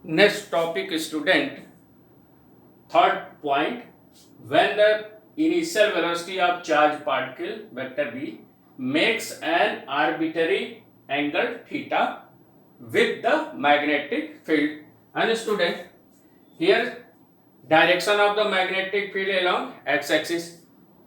Next topic, student. Third point, when the initial velocity of charged particle vector v makes an arbitrary angle theta with the magnetic field. And student, here direction of the magnetic field along x-axis,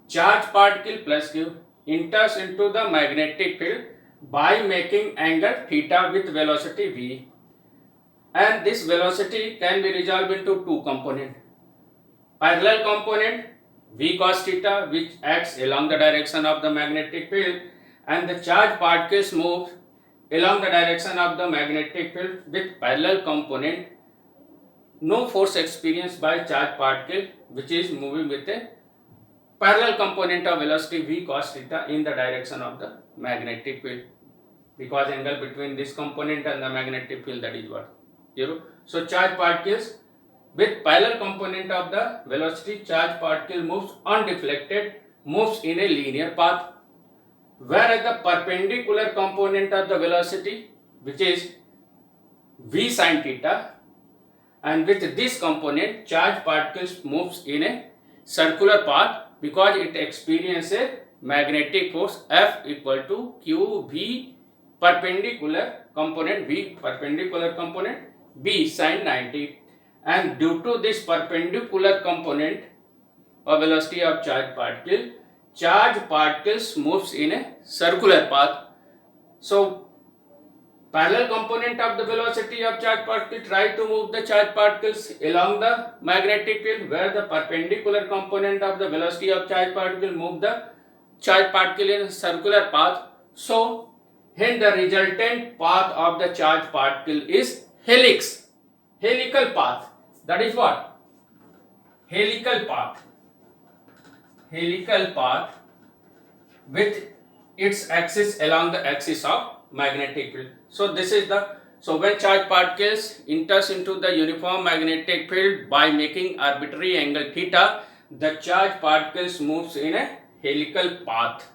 charged particle plus q enters into the magnetic field by making angle theta with velocity v, and this velocity can be resolved into two components. Parallel component v cos theta, which acts along the direction of the magnetic field, and the charged particles move along the direction of the magnetic field with parallel component. No force experienced by charged particle which is moving with a parallel component of velocity v cos theta in the direction of the magnetic field, because angle between this component and the magnetic field, that is what 0. So charged particles with parallel component of the velocity, charged particle moves undeflected, moves in a linear path, whereas the perpendicular component of the velocity, which is v sin theta, and with this component charged particles moves in a circular path because it experiences a magnetic force F equal to q v perpendicular component b sin 90, and due to this perpendicular component of velocity of charged particles moves in a circular path. So parallel component of the velocity of charged particle try to move the charged particles along the magnetic field, where the perpendicular component of the velocity of charged particle move the charged particle in a circular path. So hence the resultant path of the charged particle is helical path. That is what? Helical path with its axis along the axis of magnetic field. So this is the, so when charged particles enters into the uniform magnetic field by making arbitrary angle theta, the charged particles moves in a helical path.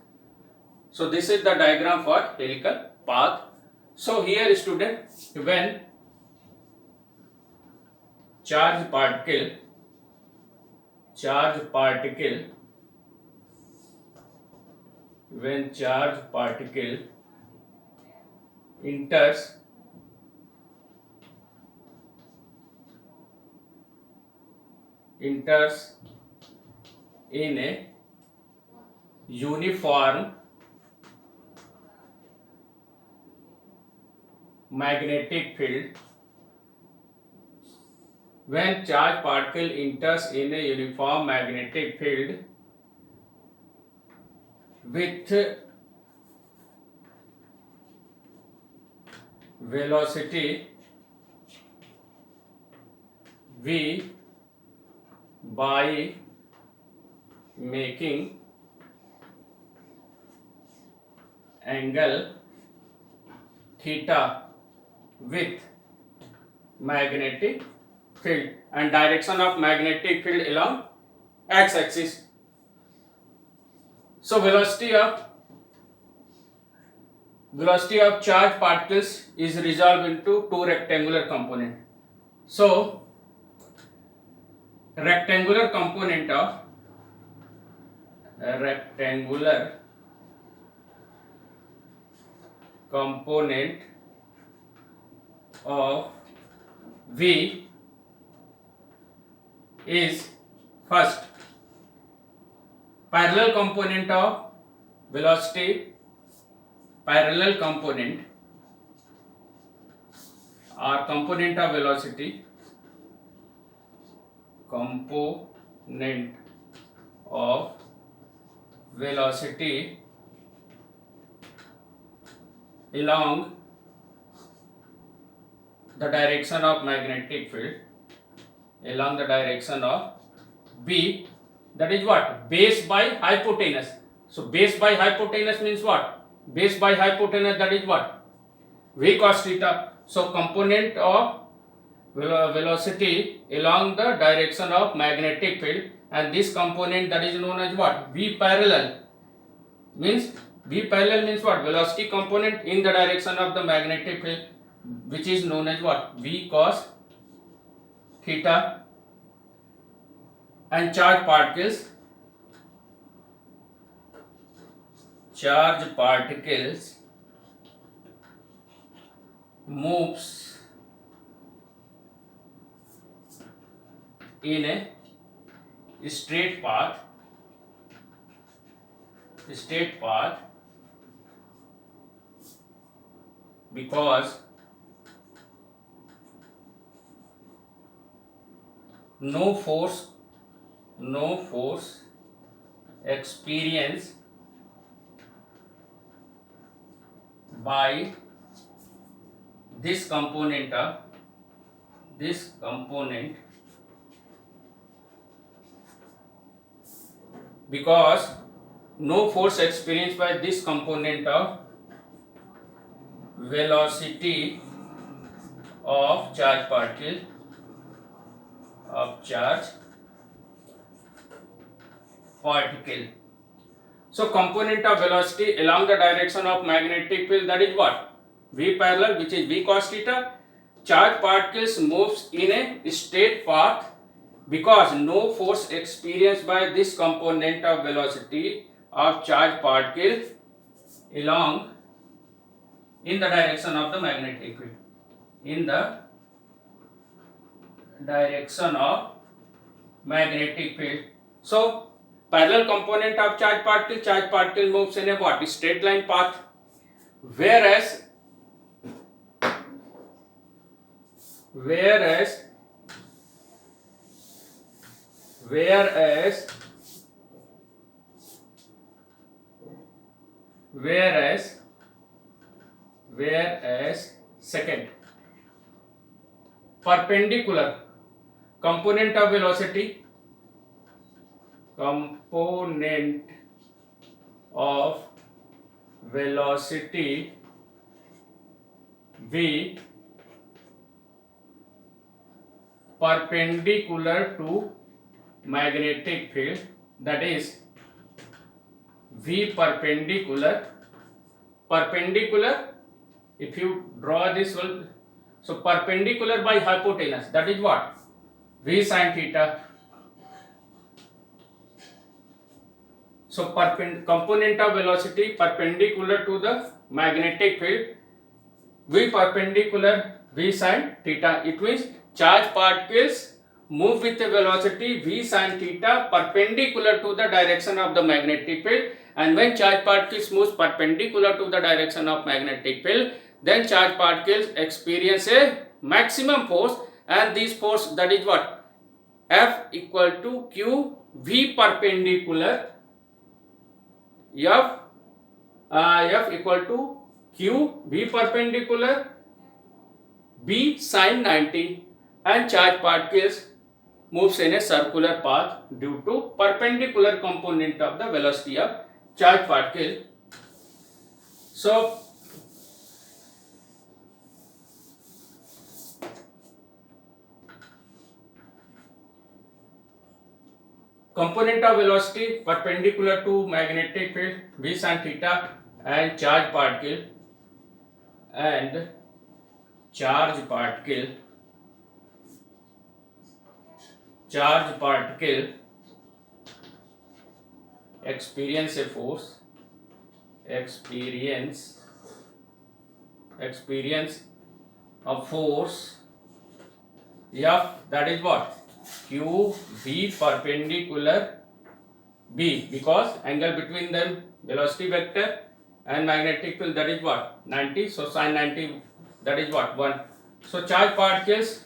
So this is the diagram for helical path. So here student, when charged particle enters in a uniform magnetic field, when charged particle enters in a uniform magnetic field with velocity v by making angle theta with magnetic field, and direction of magnetic field along x-axis. So velocity of charged particles is resolved into two rectangular components. So rectangular component of v is first parallel component of velocity, component of velocity, along the direction of magnetic field, along the direction of b, that is what? Base by hypotenuse. So base by hypotenuse means what? Base by hypotenuse, that is what? V cos theta. So component of velocity along the direction of magnetic field, and this component, that is known as what? V parallel means what? Velocity component in the direction of the magnetic field, which is known as what? V cos theta, and charged particles moves in a straight path because no force experienced by this component because no force experienced by this component of velocity of charge particle So component of velocity along the direction of magnetic field, that is what? V parallel, which is V cos theta. Charge particles moves in a straight path because no force experienced by this component of velocity of charge particle along in the direction of the magnetic field. In the direction of magnetic field. So parallel component of charge particle moves in a what? Straight line path. Whereas second, perpendicular component of velocity V perpendicular to magnetic field, that is V perpendicular, if you draw this one, so perpendicular by hypotenuse, that is what? V sin theta. So component of velocity perpendicular to the magnetic field, V perpendicular V sin theta. It means charge particles move with a velocity V sin theta perpendicular to the direction of the magnetic field, and when charge particles moves perpendicular to the direction of magnetic field, then charge particles experience a maximum force, and this force, that is what? F equal to Q V perpendicular, F equal to Q V perpendicular B sin 90, and charge particles moves in a circular path due to perpendicular component of the velocity of charge particle. So component of velocity perpendicular to magnetic field V sin theta, and charge particle experience a force, F, that is what? Q V perpendicular B, because angle between them, velocity vector and magnetic field, that is what? 90. So sin 90, that is what? 1. So charge particles,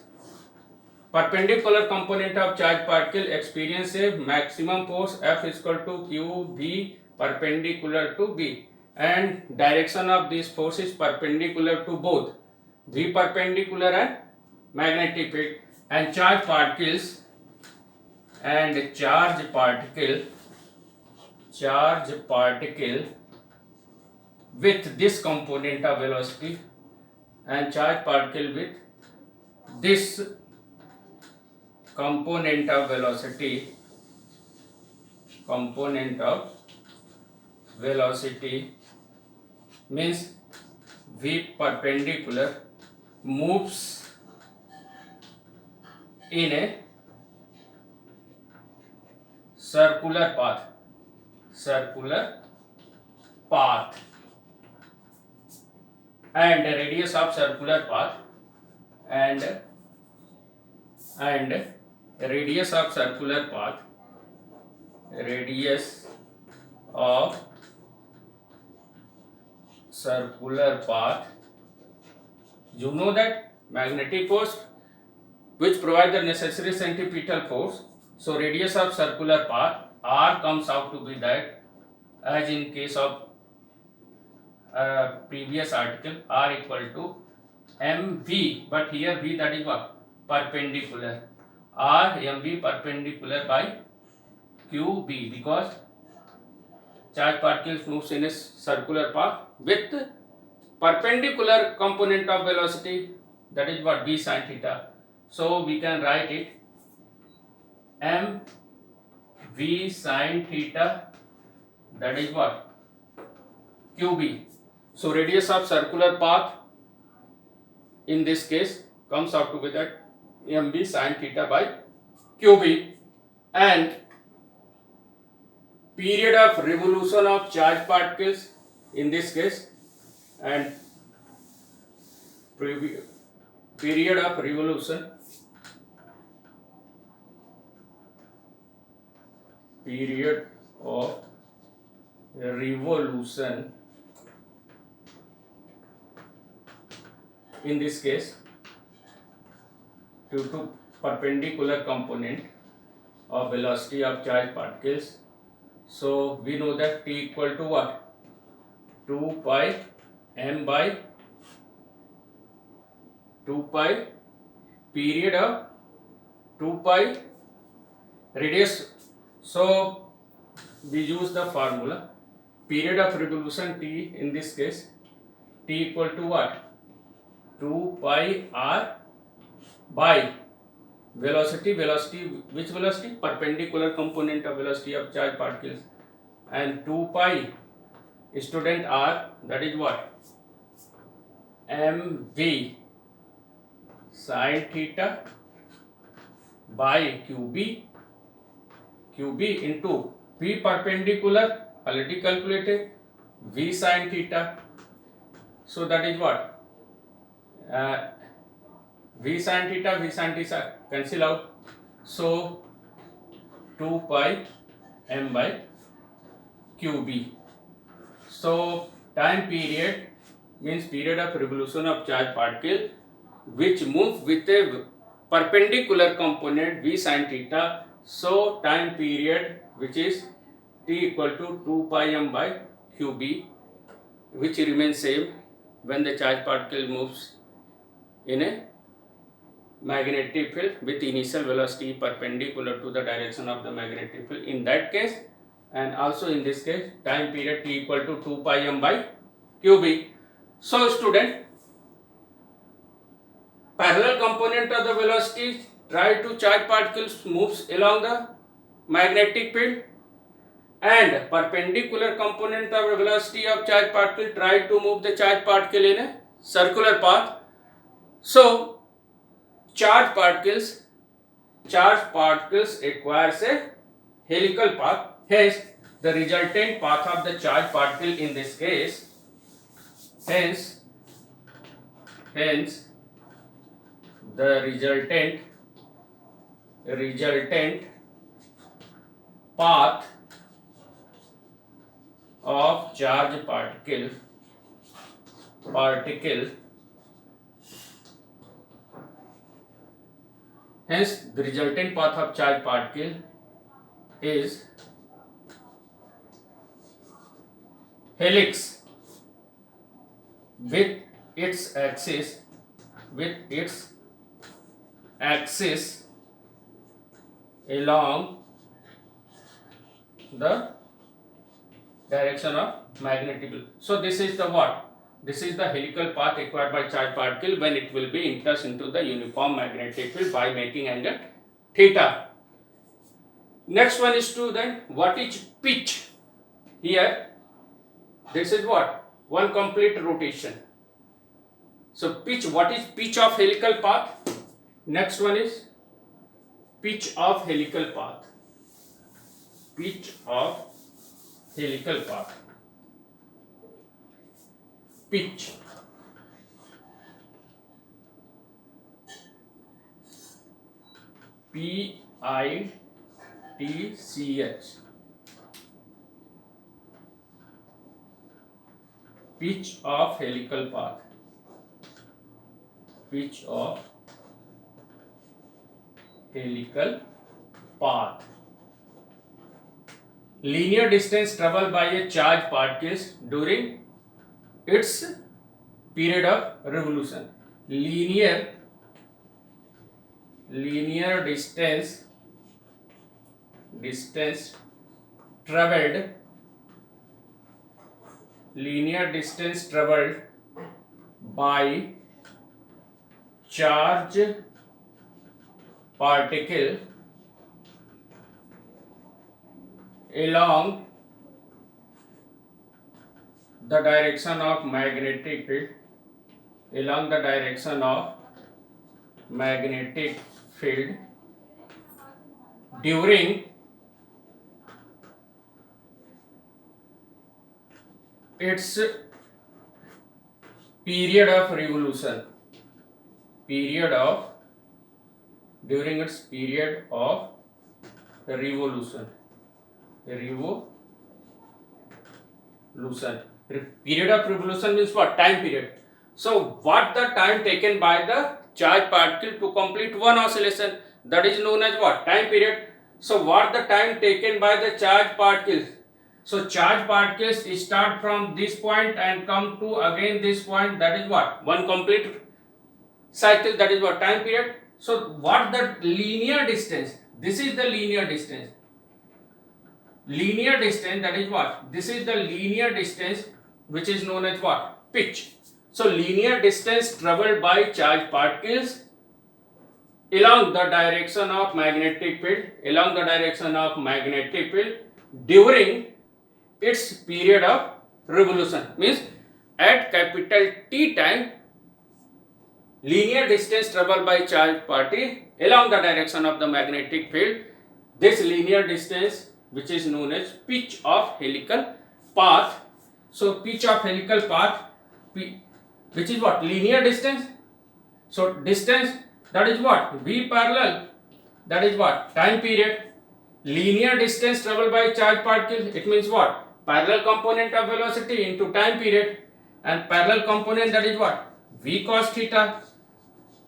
perpendicular component of charge particle experience a maximum force, F is equal to Q V perpendicular to B, and direction of this force is perpendicular to both V perpendicular and magnetic field, and charge particle with this component of velocity, and charge particle with this component of velocity means V perpendicular moves in a circular path, and the radius of circular path and radius of circular path, radius of circular path, you know that magnetic force which provide the necessary centripetal force. So radius of circular path R comes out to be that, as in case of previous article, R equal to mv, but here v, that is what, perpendicular, R mv perpendicular by qb, because charge particles moves in a circular path with perpendicular component of velocity, that is what, v sin theta. So we can write it m v sin theta, that is what, qb. So radius of circular path in this case comes out to be that mv sin theta by qb, and period of revolution of charged particles in this case, and period of revolution in this case due to perpendicular component of velocity of charged particles. So we know that t equal to what, 2 pi m by 2 pi period of 2 pi radius. So we use the formula period of revolution t, in this case t equal to what, 2 pi r by velocity, which velocity, perpendicular component of velocity of charged particles, and 2 pi student r, that is what, mv sin theta by qb into v perpendicular, already calculated, v sin theta. So that is what, v sin theta cancel out. So 2 pi m by qb. So time period means period of revolution of charged particle which move with a perpendicular component v sin theta. So time period which is t equal to 2 pi m by qb, which remains same when the charged particle moves in a magnetic field with initial velocity perpendicular to the direction of the magnetic field in that case, and also in this case time period t equal to 2 pi m by qb. So student, parallel component of the velocity try to charged particles moves along the magnetic field, and perpendicular component of velocity of charged particle try to move the charged particle in a circular path. So charged particles acquires a helical path, hence the resultant path of the charged particle in this case, hence the resultant path of charged particle hence the resultant path of charged particle is helix with its axis along the direction of magnetic field. So this is the what? This is the helical path acquired by charged particle when it will be enters into the uniform magnetic field by making angle theta. Next one is to then what is pitch? Here this is what? One complete rotation. So pitch, what is pitch of helical path? Next one is pitch of helical path. Pitch of helical path. Pitch. P-I-T-C-H. Pitch of helical path. Pitch of helical path. Linear distance traveled by a charged particles during its period of revolution. Linear distance traveled. Linear distance traveled by charged particle along the direction of magnetic field. Along the direction of magnetic field during its period of revolution. During its period of revolution. Period of revolution means what? Time period. So what the time taken by the charged particle to complete one oscillation, that is known as what? Time period. So what the time taken by the charged particles? So charged particles start from this point and come to again this point, that is what? One complete cycle, that is what? Time period. So what the linear distance? This is the linear distance. Linear distance, that is what? This is the linear distance which is known as what? Pitch. So linear distance traveled by charged particles along the direction of magnetic field, during its period of revolution, means at capital T time, linear distance traveled by charged particle along the direction of the magnetic field. This linear distance, which is known as pitch of helical path. So pitch of helical path, which is what? Linear distance. So distance, that is what? V parallel, that is what? Time period. Linear distance traveled by charged particle, it means what? Parallel component of velocity into time period, and parallel component, that is what? V cos theta.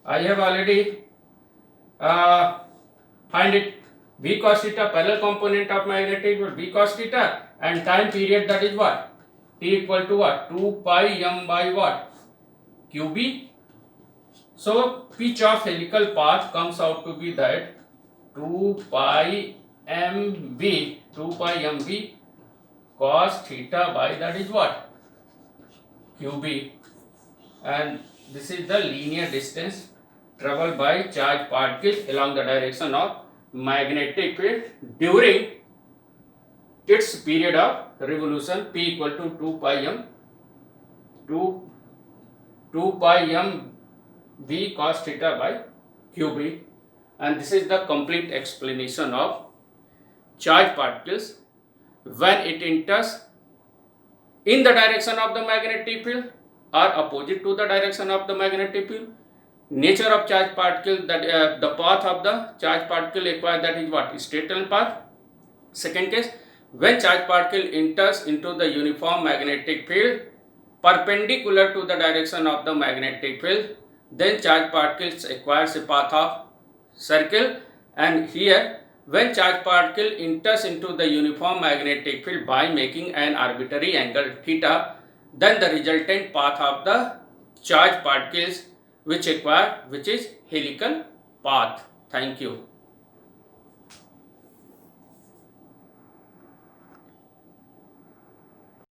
I have already find it. V cos theta, parallel component of magnetic field, V cos theta, and time period, that is what? T equal to what? 2 pi m by what? QB. So pitch of helical path comes out to be that 2 pi mb cos theta by, that is what? QB. And this is the linear distance traveled by charged particles along the direction of magnetic field during its period of revolution. P equal to 2 pi m v cos theta by QB. And this is the complete explanation of charged particles when it enters in the direction of the magnetic field or opposite to the direction of the magnetic field. Nature of charged particle, that the path of the charged particle acquired, that is what? Straight line path. Second case, when charged particle enters into the uniform magnetic field perpendicular to the direction of the magnetic field, then charged particles acquires a path of circle. And here, when charged particle enters into the uniform magnetic field by making an arbitrary angle theta, then the resultant path of the charged particles which is helical path. Thank you.